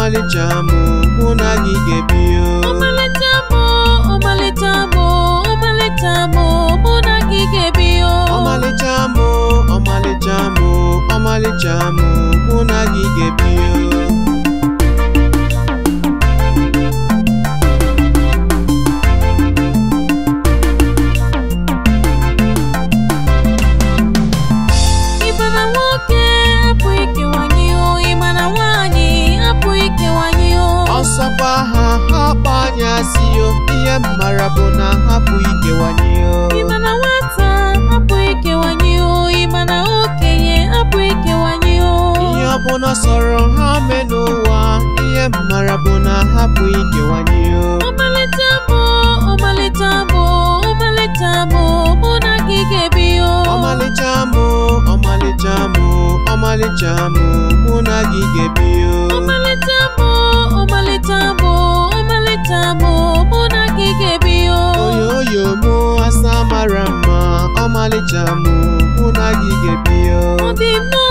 ọmalịcha m mụ na gị ga-ebi o. ọmalịcha m ọmalịcha m ọmalịcha m mụ na gị ga-ebi o. ọmalịcha m ọmalịcha m ọmalịcha m mụ na gị ga-ebi o. ọsọkwa ha hapụ anya si o, ihe mara bụ na hapụ ikewanye o. ịmana nwata hapụ ikewanye o, ịmana okenye hapụ ikewanye o. ihe ọbụla sọrọ ha mee n'ụwa, ihe mara bụ na hapụ ikewanye o. ọmalịcha m ọmalịcha m ọmalịcha m mụ na gị ga-ebi o. ọmalịcha m ọmalịcha m ọmalịcha m mụ na gị ga-ebi o. ọmalịcha m ọmalịcha m ọmalịcha m mụ na gị ga-ebi o. oyoyo mụ asa mara mma, ọmalịcha m mụ na gị ga-ebi o. ọ dị mma